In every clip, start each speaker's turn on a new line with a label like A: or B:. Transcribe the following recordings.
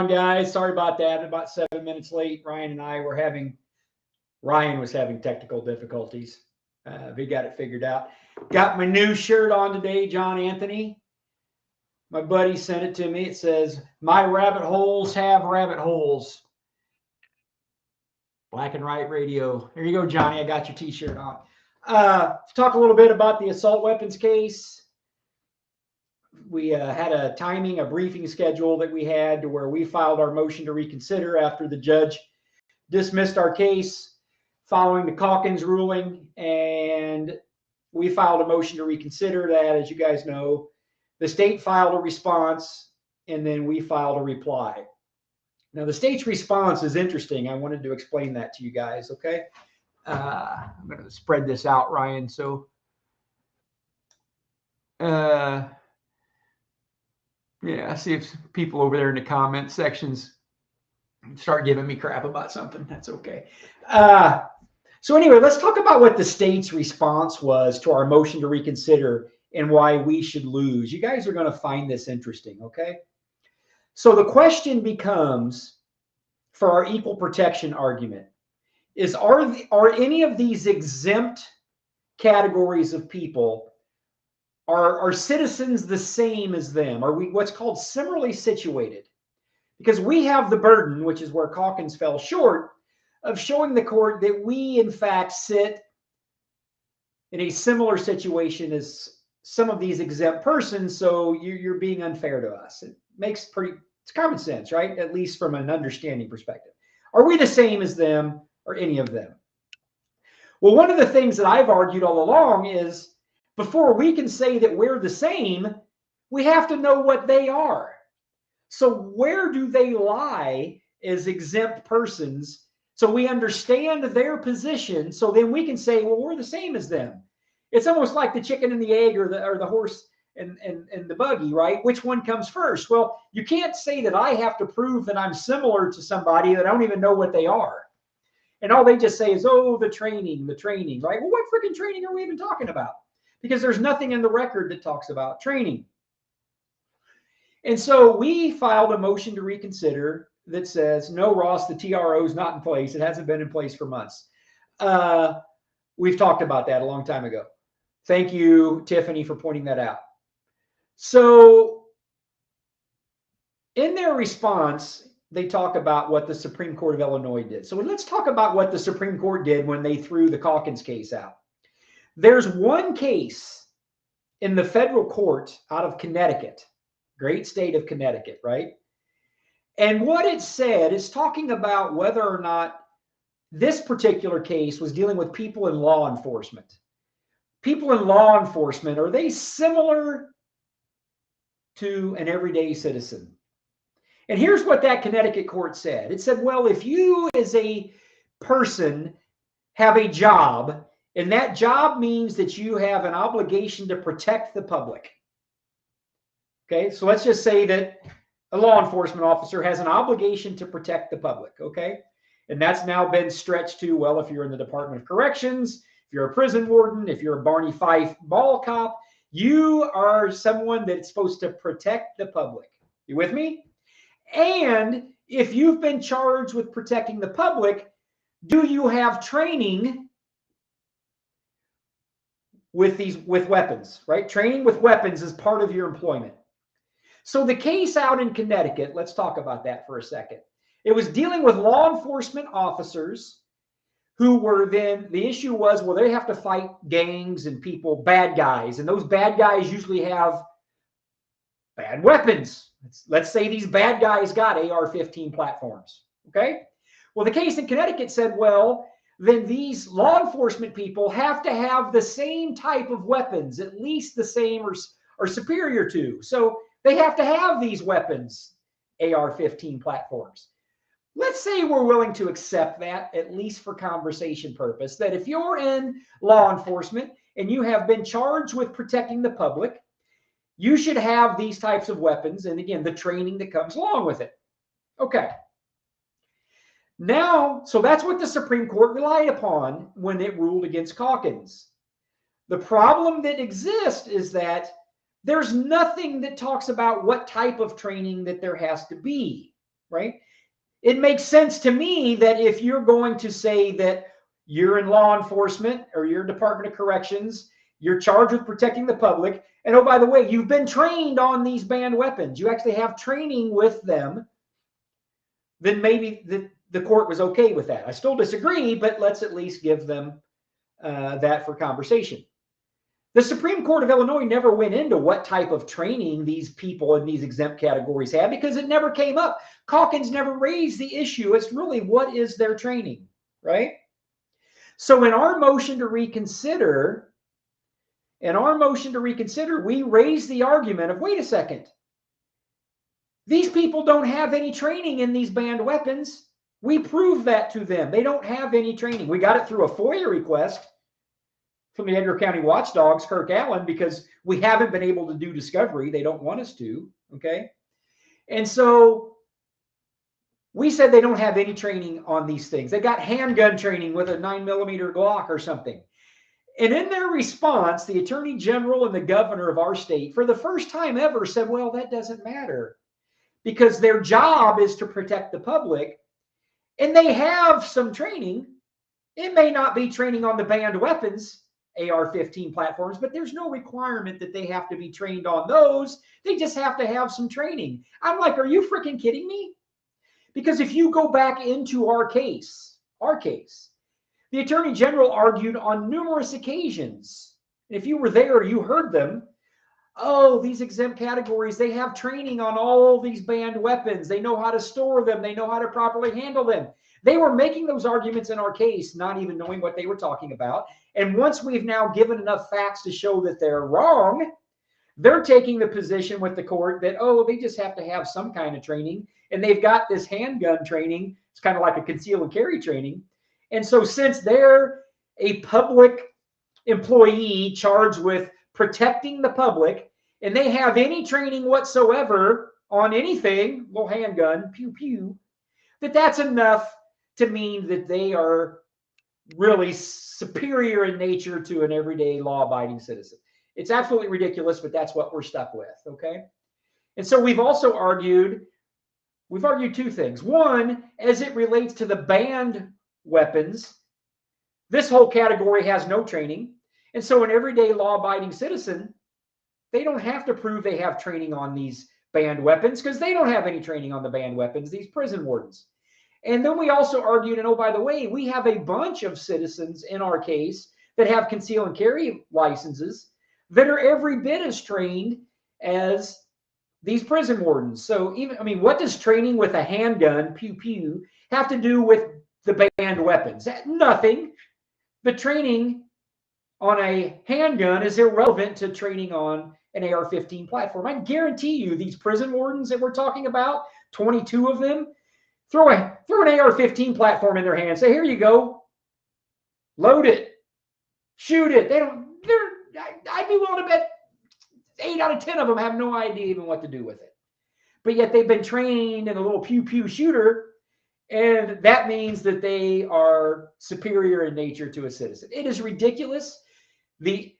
A: on, guys. Sorry about that. About 7 minutes late. Ryan was having technical difficulties. We got it figured out. Got my new shirt on today, John Anthony. My buddy sent it to me. It says, "My rabbit holes have rabbit holes." Black and White Radio. There you go, Johnny. I got your t-shirt on. Talk a little bit about the assault weapons case. We had a briefing schedule that we had to where we filed our motion to reconsider after the judge dismissed our case following the Calkins ruling, and we filed a motion to reconsider that. As you guys know, the state filed a response, and then we filed a reply. Now, the state's response is interesting. I wanted to explain that to you guys, okay? I'm going to spread this out, Ryan. So, yeah, see if people over there in the comment sections start giving me crap about something. That's okay. So anyway, let's talk about what the state's response was to our motion to reconsider and why we should lose. You guys are going to find this interesting, okay? So the question becomes, for our equal protection argument, is are any of these exempt categories of people, are citizens the same as them? Are we what's called similarly situated? Because we have the burden, which is where Calkins fell short, of showing the court that we, in fact, sit in a similar situation as some of these exempt persons, so you're being unfair to us. It makes it's common sense, right? At least from an understanding perspective. Are we the same as them or any of them? Well, one of the things that I've argued all along is before we can say that we're the same, we have to know what they are. So where do they lie as exempt persons? So we understand their position, so then we can say, well, we're the same as them. It's almost like the chicken and the egg, or the horse and the buggy, right? Which one comes first? Well, you can't say that I have to prove that I'm similar to somebody that I don't even know what they are. And all they just say is, oh, the training, right? Well, what freaking training are we even talking about? Because there's nothing in the record that talks about training. And so we filed a motion to reconsider that says, no, Ross, the TRO is not in place. It hasn't been in place for months. We've talked about that a long time ago. Thank you, Tiffany, for pointing that out. So in their response, they talk about what the Supreme Court of Illinois did. So let's talk about what the Supreme Court did when they threw the Calkins case out. There's one case in the federal court out of Connecticut, great state of Connecticut, right? And what it said is talking about whether or not this particular case was dealing with people in law enforcement. People in law enforcement, are they similar to an everyday citizen? And here's what that Connecticut court said. It said, well, if you as a person have a job, and that job means that you have an obligation to protect the public. Okay, so let's just say that a law enforcement officer has an obligation to protect the public, okay? And that's now been stretched to, well, if you're in the Department of Corrections, if you're a prison warden, if you're a Barney Fife mall cop, you are someone that's supposed to protect the public. You with me? And if you've been charged with protecting the public, do you have training with weapons, right? Training with weapons is part of your employment. So the case out in Connecticut, let's talk about that for a second. It was dealing with law enforcement officers who were then, the issue was, well, they have to fight gangs and people, bad guys. And those bad guys usually have bad weapons. Let's say these bad guys got AR-15 platforms, okay? Well, the case in Connecticut said, well, then these law enforcement people have to have the same type of weapons, at least the same or superior to. So they have to have these weapons, AR-15 platforms. Let's say we're willing to accept that, at least for conversation purpose, that if you're in law enforcement and you have been charged with protecting the public, you should have these types of weapons. And again, the training that comes along with it. Okay. Now, so that's what the Supreme Court relied upon when it ruled against Calkins. The problem that exists is that there's nothing that talks about what type of training that there has to be. right? It makes sense to me that if you're going to say that you're in law enforcement or you're Department of Corrections, you're charged with protecting the public, and oh, by the way, you've been trained on these banned weapons, you actually have training with them, then maybe the court was okay with that. I still disagree, but let's at least give them that for conversation. The Supreme Court of Illinois never went into what type of training these people in these exempt categories had because it never came up. Calkins never raised the issue. It's really what is their training, right? So in our motion to reconsider, we raised the argument of, wait a second, these people don't have any training in these banned weapons. We proved that to them. They don't have any training. We got it through a FOIA request from the Edgar County Watchdogs, Kirk Allen, because we haven't been able to do discovery. They don't want us to, okay? And so we said they don't have any training on these things. They got handgun training with a 9mm Glock or something. And in their response, the Attorney General and the governor of our state, for the first time ever, said, well, that doesn't matter because their job is to protect the public. And they have some training. It may not be training on the banned weapons, AR-15 platforms, but there's no requirement that they have to be trained on those. They just have to have some training. I'm like, are you freaking kidding me? Because if you go back into our case, the Attorney General argued on numerous occasions. If you were there, you heard them. Oh, these exempt categories, they have training on all these banned weapons. They know how to store them. They know how to properly handle them. They were making those arguments in our case, not even knowing what they were talking about. And once we've now given enough facts to show that they're wrong, they're taking the position with the court that, oh, they just have to have some kind of training. And they've got this handgun training. It's kind of like a conceal and carry training. And so since they're a public employee charged with protecting the public, and they have any training whatsoever on anything, little handgun, pew, pew, that's enough to mean that they are really superior in nature to an everyday law-abiding citizen. It's absolutely ridiculous, but that's what we're stuck with, okay? And so we've also argued, two things. One, as it relates to the banned weapons, this whole category has no training. And so an everyday law-abiding citizen, they don't have to prove they have training on these banned weapons because they don't have any training on the banned weapons, these prison wardens. And then we also argued, and oh, by the way, we have a bunch of citizens in our case that have conceal and carry licenses that are every bit as trained as these prison wardens. So even, I mean, what does training with a handgun, pew, pew, have to do with the banned weapons? Nothing. The training on a handgun is irrelevant to training on an AR-15 platform. I guarantee you these prison wardens that we're talking about, 22 of them, throw an AR-15 platform in their hand. Say, here you go. Load it. Shoot it. I'd be willing to bet 8 out of 10 of them have no idea even what to do with it. But yet they've been trained in a little pew-pew shooter, and that means that they are superior in nature to a citizen. It is ridiculous. The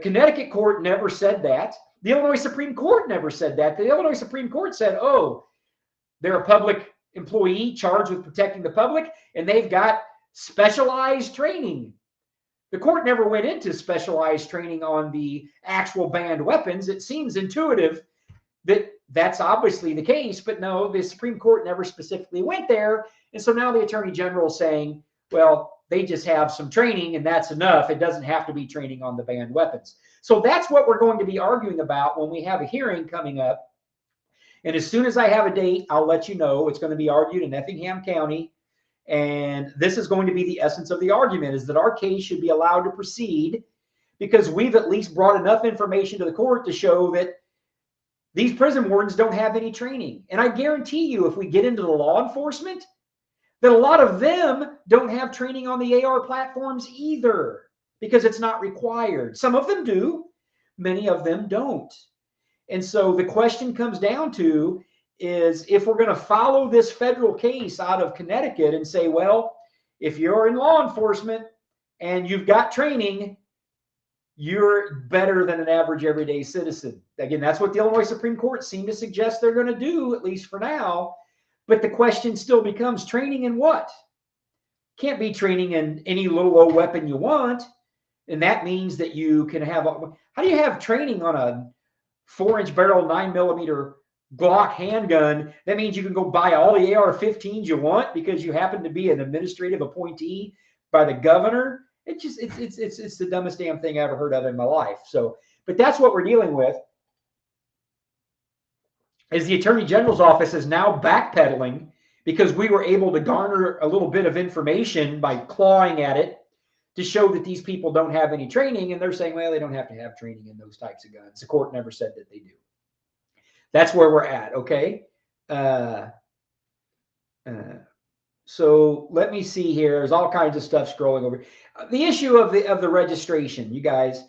A: Connecticut court never said that. The Illinois Supreme Court never said that. The Illinois Supreme Court said, oh, they're a public employee charged with protecting the public, and they've got specialized training. The court never went into specialized training on the actual banned weapons. It seems intuitive that that's obviously the case, but no, the Supreme Court never specifically went there. And so now the Attorney General is saying, well, they just have some training and that's enough. It doesn't have to be training on the banned weapons. So that's what we're going to be arguing about when we have a hearing coming up. And as soon as I have a date, I'll let you know. It's going to be argued in Effingham County. And this is going to be the essence of the argument, is that our case should be allowed to proceed because we've at least brought enough information to the court to show that these prison wardens don't have any training. And I guarantee you, if we get into the law enforcement, that a lot of them don't have training on the AR platforms either because it's not required. Some of them do, many of them don't. And so the question comes down to is if we're going to follow this federal case out of Connecticut and say, well, if you're in law enforcement and you've got training, you're better than an average everyday citizen. Again, that's what the Illinois Supreme Court seemed to suggest they're going to do, at least for now. But the question still becomes training in what? Can't be training in any low weapon you want. And that means that you can have, how do you have training on a 4-inch barrel, 9mm Glock handgun? That means you can go buy all the AR-15s you want because you happen to be an administrative appointee by the governor. It's the dumbest damn thing I ever heard of in my life. So, but that's what we're dealing with. Is the Attorney General's office is now backpedaling because we were able to garner a little bit of information by clawing at it to show that these people don't have any training, and they're saying, well, they don't have to have training in those types of guns. The court never said that they do. That's where we're at, okay? So let me see here. There's all kinds of stuff scrolling over. The issue of the registration, you guys,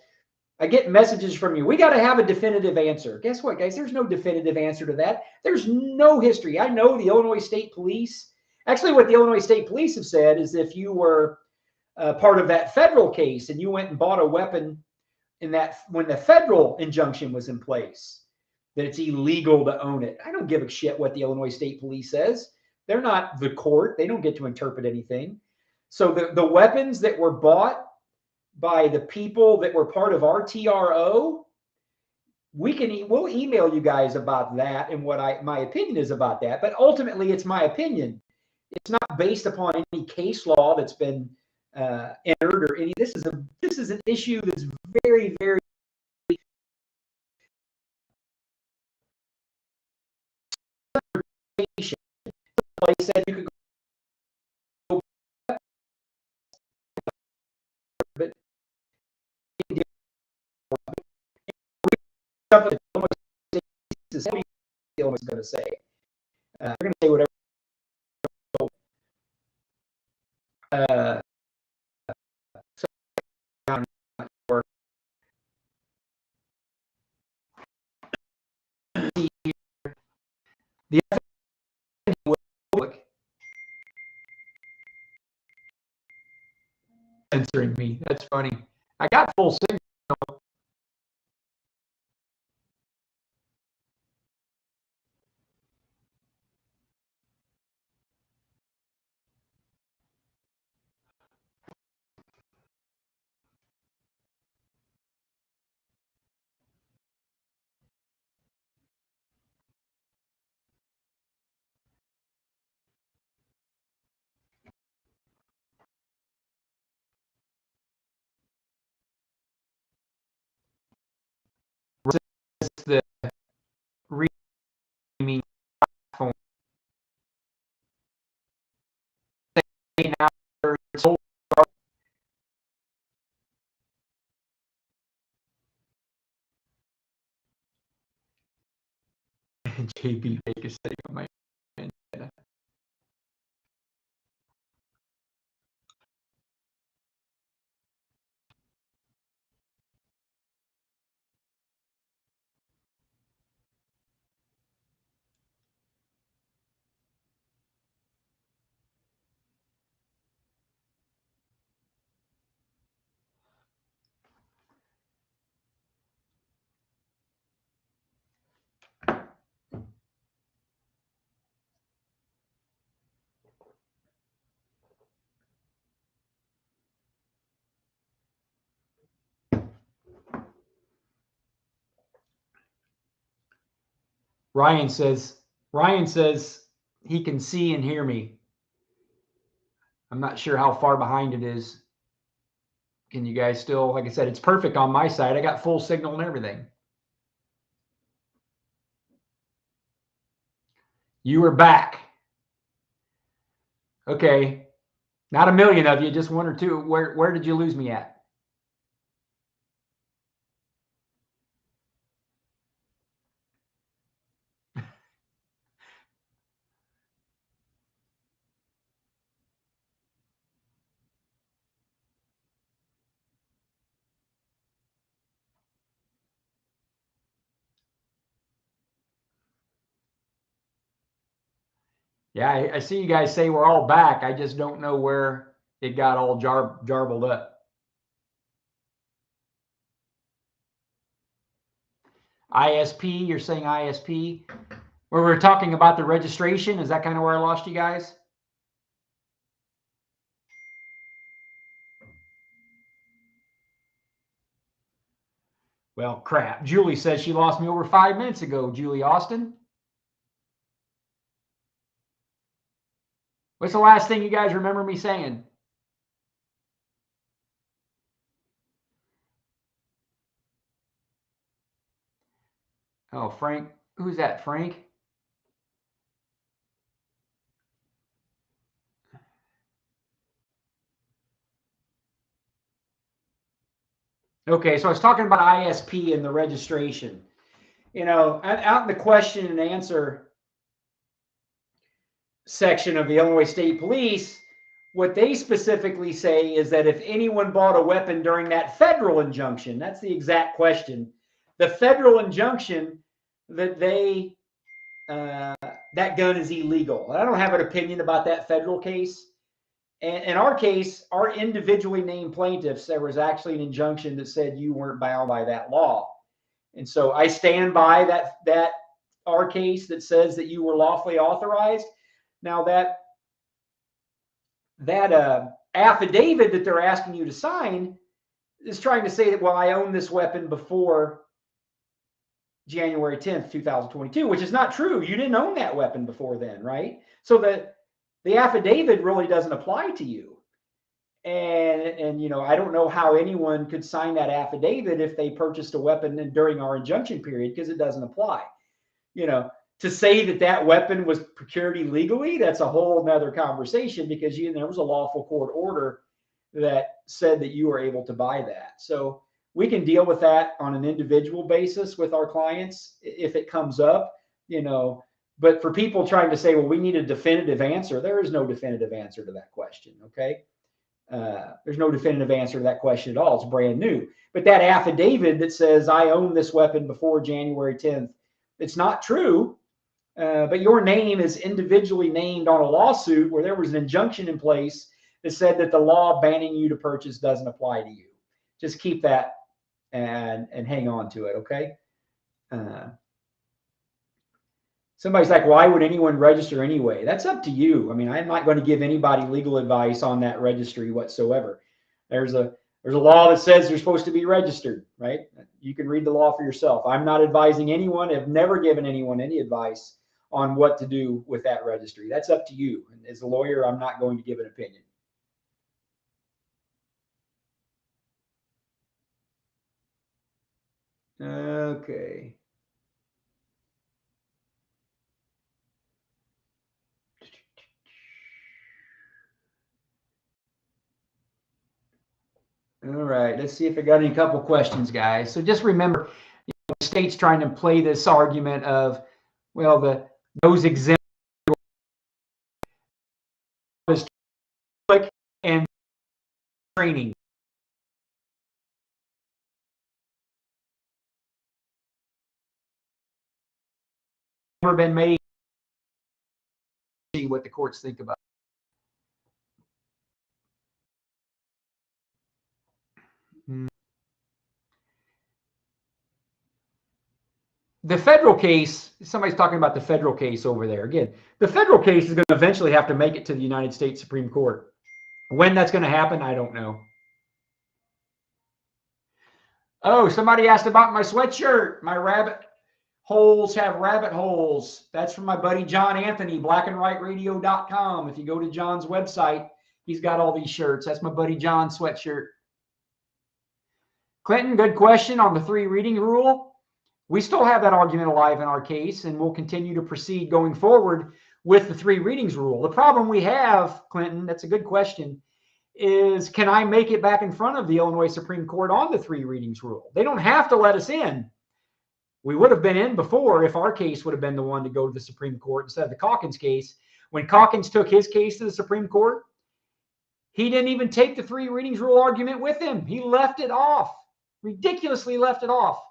A: I get messages from you. We got to have a definitive answer. Guess what, guys? There's no definitive answer to that. There's no history. I know the Illinois State Police. Actually, what the Illinois State Police have said is if you were part of that federal case and you went and bought a weapon in that when the federal injunction was in place, that it's illegal to own it. I don't give a shit what the Illinois State Police says. They're not the court. They don't get to interpret anything. So the weapons that were bought by the people that were part of our TRO, we'll email you guys about that and what my opinion is about that. But ultimately, it's my opinion. It's not based upon any case law that's been entered or any. This is an issue that's very, very place said you could go, but something is going to say. They're going to say whatever. The censoring me. That's funny. I got full signal. The reading phone. Now it's all JB Vegas sitting on my antenna. Ryan says he can see and hear me. I'm not sure how far behind it is. Can you guys still, like I said, it's perfect on my side. I got full signal and everything. You are back. Okay. Not a million of you, just one or two. Where did you lose me at? Yeah, I see you guys say we're all back. I just don't know where it got all jarbled up. ISP, you're saying ISP. Where we're talking about the registration. Is that kind of where I lost you guys? Well, crap. Julie says she lost me over 5 minutes ago. Julie Austin. What's the last thing you guys remember me saying? Oh, Frank. Who's that, Frank? Okay, so I was talking about ISP and the registration. You know, out in the question and answer section of the Illinois State Police, what they specifically say is that if anyone bought a weapon during that federal injunction, that's the exact question, the federal injunction that they that gun is illegal. I don't have an opinion about that federal case. And in our case, our individually named plaintiffs, there was actually an injunction that said you weren't bound by that law. And so I stand by that our case that says that you were lawfully authorized. Now that affidavit that they're asking you to sign is trying to say that, well, I own this weapon before January 10th, 2022, which is not true. You didn't own that weapon before then, right? So the affidavit really doesn't apply to you. And you know, I don't know how anyone could sign that affidavit if they purchased a weapon during our injunction period, because it doesn't apply. You know, to say that that weapon was procured illegally, that's a whole nother conversation, because there was a lawful court order that said that you were able to buy that. So we can deal with that on an individual basis with our clients if it comes up, you know. But for people trying to say, well, we need a definitive answer, there is no definitive answer to that question, okay? There's no definitive answer to that question at all. It's brand new. But that affidavit that says I own this weapon before January 10th, it's not true. But your name is individually named on a lawsuit where there was an injunction in place that said that the law banning you to purchase doesn't apply to you. Just keep that and hang on to it, okay? Somebody's like, why would anyone register anyway? That's up to you. I mean, I'm not going to give anybody legal advice on that registry whatsoever. There's a law that says you're supposed to be registered, right? You can read the law for yourself. I'm not advising anyone. I've never given anyone any advice on what to do with that registry. That's up to you. And as a lawyer, I'm not going to give an opinion. Okay. All right, let's see if I got any couple questions, guys. So just remember, the state's trying to play this argument of, well, those exempt is public and training. Never been made. See what the courts think about. The federal case, somebody's talking about the federal case over there. Again, the federal case is going to eventually have to make it to the United States Supreme Court. When that's going to happen, I don't know. Oh, somebody asked about my sweatshirt. My rabbit holes have rabbit holes. That's from my buddy John Anthony, blackandwhiteradio.com. If you go to John's website, he's got all these shirts. That's my buddy John's sweatshirt. Clinton, good question on the 3 reading rule. We still have that argument alive in our case, and we'll continue to proceed going forward with the 3 readings rule. The problem we have, Clinton, that's a good question, is can I make it back in front of the Illinois Supreme Court on the 3 readings rule? They don't have to let us in. We would have been in before if our case would have been the one to go to the Supreme Court instead of the Calkins case. When Calkins took his case to the Supreme Court, he didn't even take the 3 readings rule argument with him. He left it off, ridiculously left it off.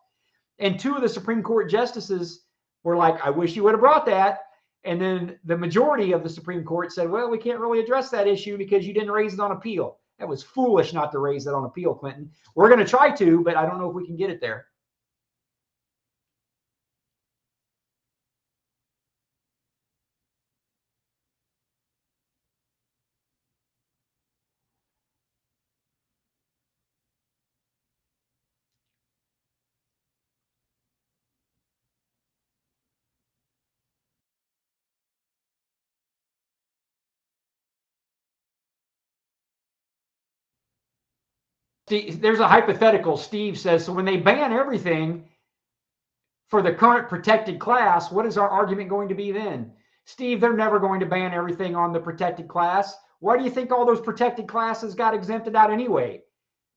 A: And 2 of the Supreme Court justices were like, I wish you would have brought that. And then the majority of the Supreme Court said, well, we can't really address that issue because you didn't raise it on appeal. That was foolish not to raise that on appeal, Clinton. We're going to try to, but I don't know if we can get it there. there's a hypothetical. Steve says, so when they ban everything for the current protected class, what is our argument going to be then? Steve, they're never going to ban everything on the protected class. Why do you think all those protected classes got exempted out anyway?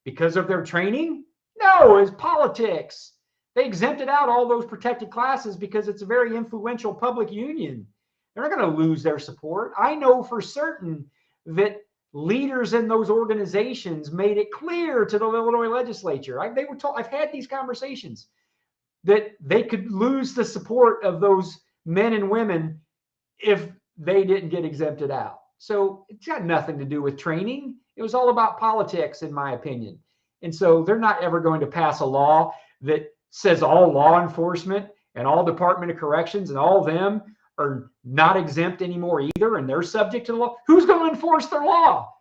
A: Because of their training? No, it's politics. They exempted out all those protected classes because it's a very influential public union. They're not going to lose their support. I know for certain that leaders in those organizations made it clear to the Illinois legislature. They were told, I've had these conversations, that they could lose the support of those men and women if they didn't get exempted out. So it's got nothing to do with training. It was all about politics, in my opinion. And so they're not ever going to pass a law that says all law enforcement and all Department of Corrections and all of them are not exempt anymore either, and they're subject to the law. Who's going to enforce their law?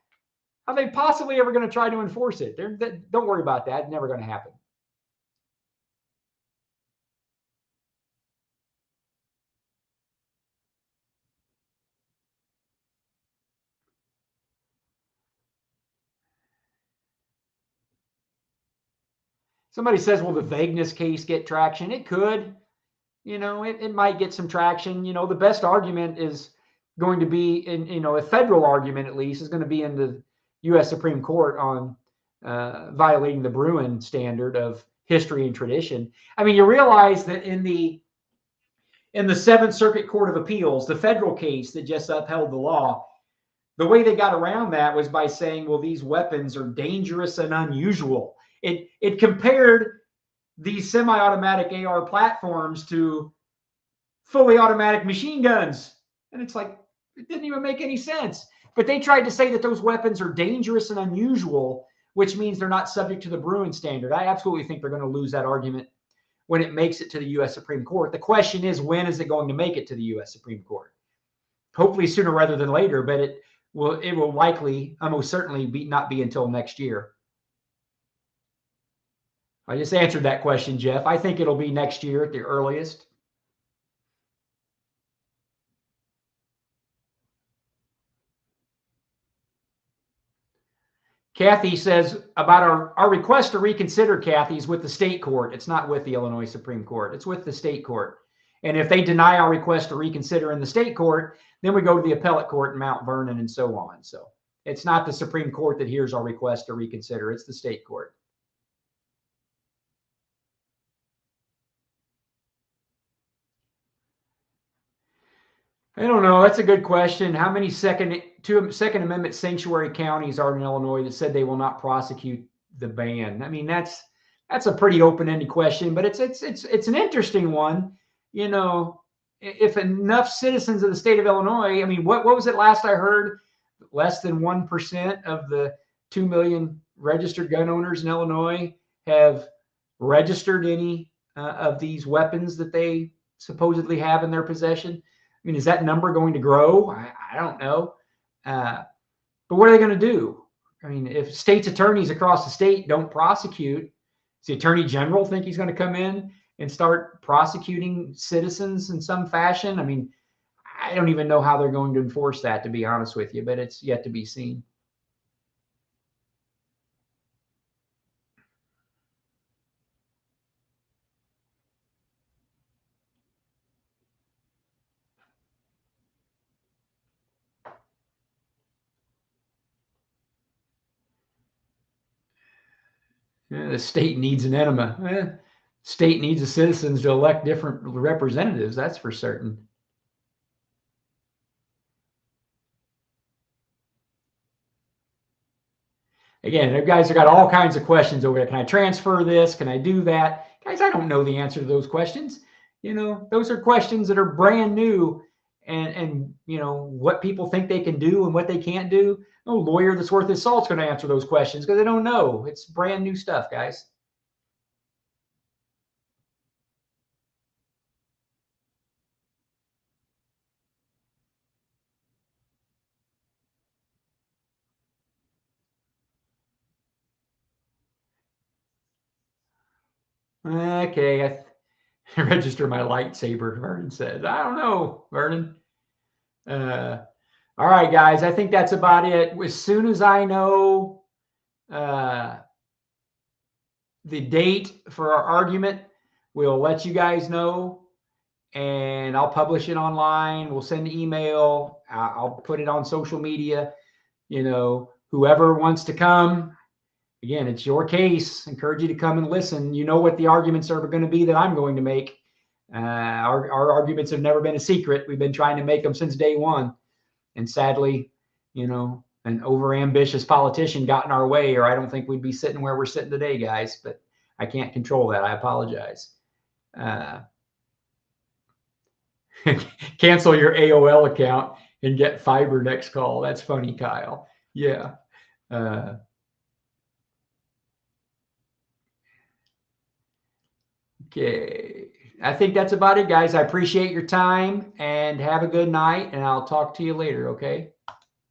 A: How are they possibly ever going to try to enforce it? Don't worry about that. It's never going to happen. Somebody says, will the vagueness case get traction? It could. It might get some traction. The best argument is going to be in, a federal argument, at least, is going to be in the U.S. Supreme Court on violating the Bruin standard of history and tradition. I mean, you realize that in the Seventh Circuit Court of Appeals, the federal case that just upheld the law, the way they got around that was by saying, well, these weapons are dangerous and unusual. It compared these semi-automatic AR platforms to fully automatic machine guns. And it's like, it didn't even make any sense. But they tried to say that those weapons are dangerous and unusual, which means they're not subject to the Bruin standard. I absolutely think they're going to lose that argument when it makes it to the U.S. Supreme Court. The question is, when is it going to make it to the U.S. Supreme Court? Hopefully sooner rather than later, but it will likely, almost certainly not be until next year. I just answered that question, Jeff. I think it'll be next year at the earliest. Kathy says about our request to reconsider, Kathy, is with the state court. It's not with the Illinois Supreme Court. It's with the state court. And if they deny our request to reconsider in the state court, then we go to the appellate court in Mount Vernon and so on. So it's not the Supreme Court that hears our request to reconsider. It's the state court. I don't know. That's a good question. How many Second Amendment sanctuary counties are in Illinois that said they will not prosecute the ban? I mean, that's a pretty open-ended question, but it's an interesting one. If enough citizens of the state of Illinois, I mean, what was it last I heard? Less than 1% of the 2 million registered gun owners in Illinois have registered any of these weapons that they supposedly have in their possession. I mean, is that number going to grow? I don't know. But what are they going to do? I mean, if state's attorneys across the state don't prosecute, does the attorney general think he's going to come in and start prosecuting citizens in some fashion? I mean, I don't even know how they're going to enforce that, to be honest with you, but it's yet to be seen. The state needs an enema. State needs the citizens to elect different representatives. That's for certain. Again, you guys have got all kinds of questions over there. Can I transfer this? Can I do that? Guys, I don't know the answer to those questions. Those are questions that are brand new, and what people think they can do and what they can't do. No lawyer that's worth his salt's going to answer those questions because they don't know. It's brand new stuff, guys. Okay, I register my lightsaber, Vernon says. I don't know, Vernon. All right, guys, I think that's about it. As soon as I know the date for our argument. We'll let you guys know, and I'll publish it online. We'll send an email. I'll put it on social media. You know, whoever wants to come, again, it's your case. Encourage you to come and listen. You know what the arguments are going to be that I'm going to make. Our arguments have never been a secret. We've been trying to make them since day one. And sadly, you know, an overambitious politician got in our way, or I don't think we'd be sitting where we're sitting today, guys. But I can't control that. I apologize. Cancel your AOL account and get fiber next call. That's funny, Kyle. Yeah. Okay. I think that's about it, guys. I appreciate your time, and have a good night, and I'll talk to you later, okay?